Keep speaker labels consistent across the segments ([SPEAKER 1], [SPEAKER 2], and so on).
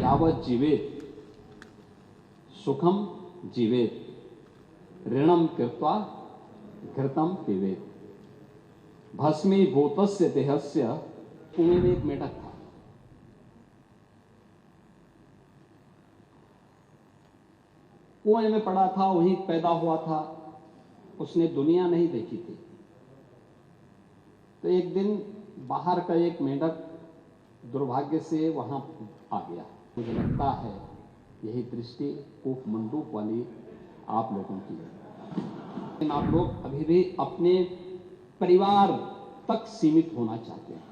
[SPEAKER 1] यावत् जीवेत् सुखम जीवेत् ऋणम कृत्वा घृतम पिबेत्। भस्मीभूतस्य देहस्य। कुएं में एक मेढक था। कुएं में पड़ा था, वहीं पैदा हुआ था, उसने दुनिया नहीं देखी थी। तो एक दिन बाहर का एक मेढक दुर्भाग्य से वहां आ गया। मुझे लगता है यही दृष्टि कूप मंडूक वाली आप लोगों की है। लेकिन आप लोग अभी भी अपने परिवार तक सीमित होना चाहते हैं,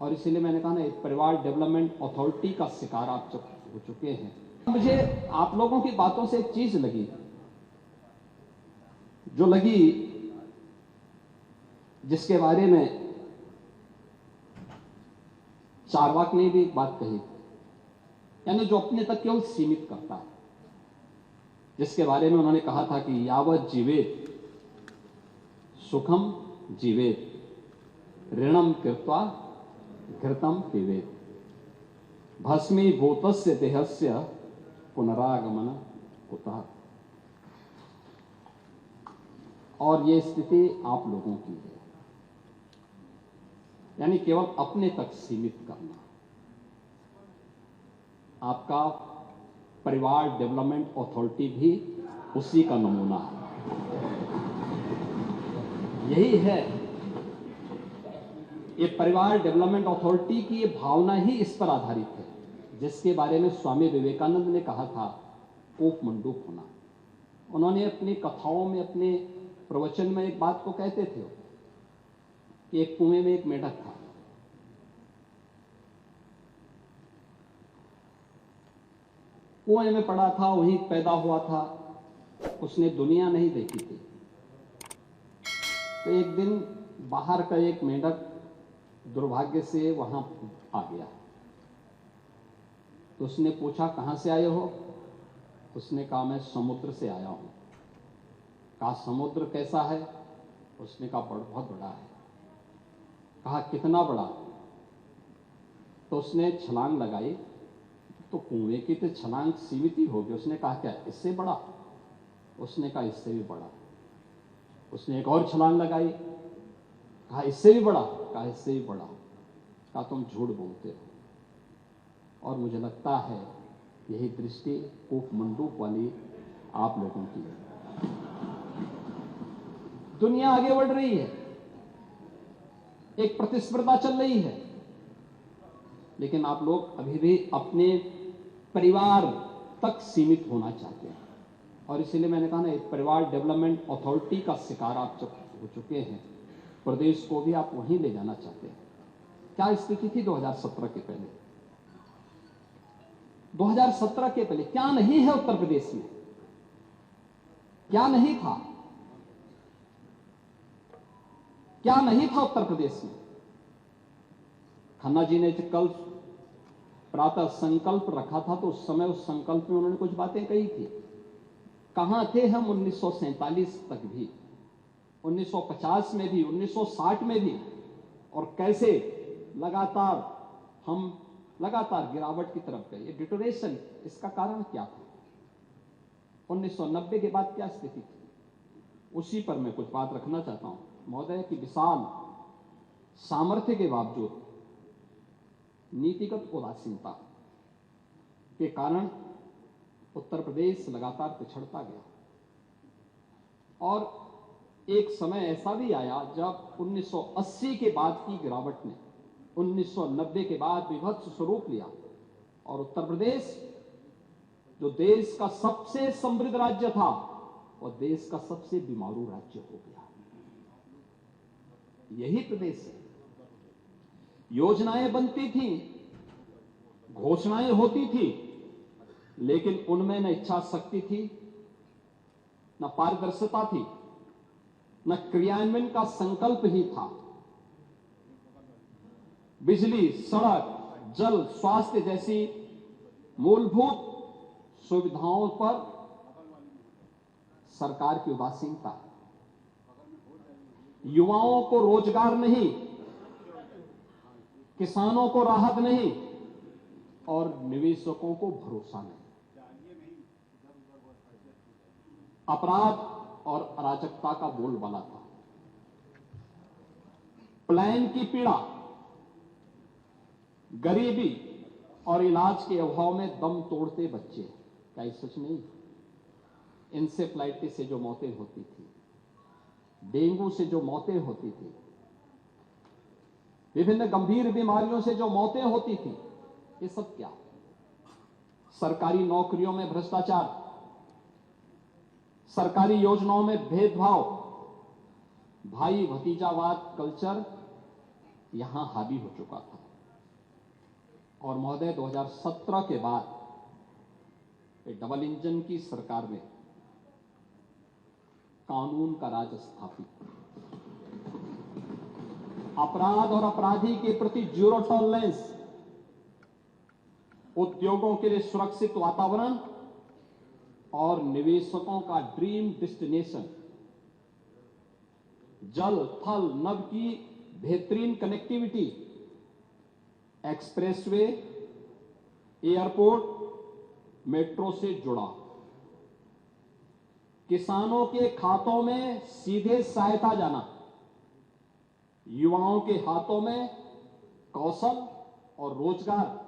[SPEAKER 1] और इसलिए मैंने कहा ना, एक परिवार डेवलपमेंट अथॉरिटी का शिकार आप हो चुके हैं। मुझे आप लोगों की बातों से एक चीज लगी, जो लगी, जिसके बारे में चार्वाक ने भी एक बात कही, यानी जो अपने तक केवल सीमित करता है, जिसके बारे में उन्होंने कहा था कि यावत् जीवेत् सुखम जीवेत् ऋणम कृत्वा घृतम पिबेत्। भस्मीभूतस्य देहस्य पुनरागमन कुतः। और ये स्थिति आप लोगों की है, यानी केवल अपने तक सीमित करना। आपका परिवार डेवलपमेंट अथॉरिटी भी उसी का नमूना है। यही है, ये परिवार डेवलपमेंट अथॉरिटी की ये भावना ही इस पर आधारित है, जिसके बारे में स्वामी विवेकानंद ने कहा था कूप मंडूक होना। उन्होंने अपनी कथाओं में, अपने प्रवचन में एक बात को कहते थे कि एक कुएं में एक मेढक था। कुएं में पड़ा था, वहीं पैदा हुआ था, उसने दुनिया नहीं देखी थी। तो एक दिन बाहर का एक मेढक दुर्भाग्य से वहां आ गया। तो उसने पूछा, कहां से आए हो? उसने कहा, मैं समुद्र से आया हूं। कहा, समुद्र कैसा है? उसने कहा, बहुत बड़ा है। कहा, कितना बड़ा? तो उसने छलांग लगाई। तो कुएं की तो छलांग सीमित ही होगी। उसने कहा, क्या इससे बड़ा? उसने कहा, इससे भी बड़ा। उसने एक और छलांग लगाई। कहा, इससे भी बड़ा? कहा, इससे भी बड़ा। कहा, तुम झूठ बोलते हो। और मुझे लगता है यही दृष्टि कूप मंडूक वाली आप लोगों की है। दुनिया आगे बढ़ रही है, एक प्रतिस्पर्धा चल रही है, लेकिन आप लोग अभी भी अपने परिवार तक सीमित होना चाहते हैं। और इसलिए मैंने कहा ना, एक परिवार डेवलपमेंट अथॉरिटी का शिकार आप हो चुके हैं। प्रदेश को भी आप वहीं ले जाना चाहते हैं। क्या स्थिति थी 2017 के पहले? 2017 के पहले क्या नहीं है उत्तर प्रदेश में? क्या नहीं था? क्या नहीं था उत्तर प्रदेश में? खन्ना जी ने कल प्रातः संकल्प रखा था, तो उस समय उस संकल्प में उन्होंने कुछ बातें कही थी। कहां थे हम 1947 तक भी, 1950 में भी, 1960 में भी, और कैसे हम लगातार गिरावट की तरफ गए। ये डिटोरेशन, इसका कारण क्या था? 1990 के बाद क्या स्थिति थी? उसी पर मैं कुछ बात रखना चाहता हूं। महोदय की विशाल सामर्थ्य के बावजूद नीतिगत उदासीनता के कारण उत्तर प्रदेश लगातार पिछड़ता गया। और एक समय ऐसा भी आया जब 1980 के बाद की गिरावट ने 1990 के बाद विभत्स स्वरूप लिया, और उत्तर प्रदेश जो देश का सबसे समृद्ध राज्य था, और देश का सबसे बीमारू राज्य हो गया। यही प्रदेश है। योजनाएं बनती थी, घोषणाएं होती थी, लेकिन उनमें न इच्छा शक्ति थी, न पारदर्शिता थी, न क्रियान्वयन का संकल्प ही था। बिजली, सड़क, जल, स्वास्थ्य जैसी मूलभूत सुविधाओं पर सरकार की उदासीनता, युवाओं को रोजगार नहीं, किसानों को राहत नहीं, और निवेशकों को भरोसा नहीं। अपराध और अराजकता का बोलबाला था। प्लान की पीड़ा, गरीबी और इलाज के अभाव में दम तोड़ते बच्चे, क्या ये सच नहीं? इंसेफ्लाइटिस से जो मौतें होती थी, डेंगू से जो मौतें होती थी, विभिन्न गंभीर बीमारियों से जो मौतें होती थी, ये सब क्या? सरकारी नौकरियों में भ्रष्टाचार, सरकारी योजनाओं में भेदभाव, भाई भतीजावाद कल्चर यहां हावी हो चुका था। और महोदय 2017 के बाद डबल इंजन की सरकार में कानून का राज स्थापित, अपराध और अपराधी के प्रति जीरो टॉलरेंस, उद्योगों के लिए सुरक्षित वातावरण और निवेशकों का ड्रीम डेस्टिनेशन, जल थल नभ की बेहतरीन कनेक्टिविटी, एक्सप्रेसवे, एयरपोर्ट, मेट्रो से जुड़ा, किसानों के खातों में सीधे सहायता जाना, युवाओं के हाथों में कौशल और रोजगार,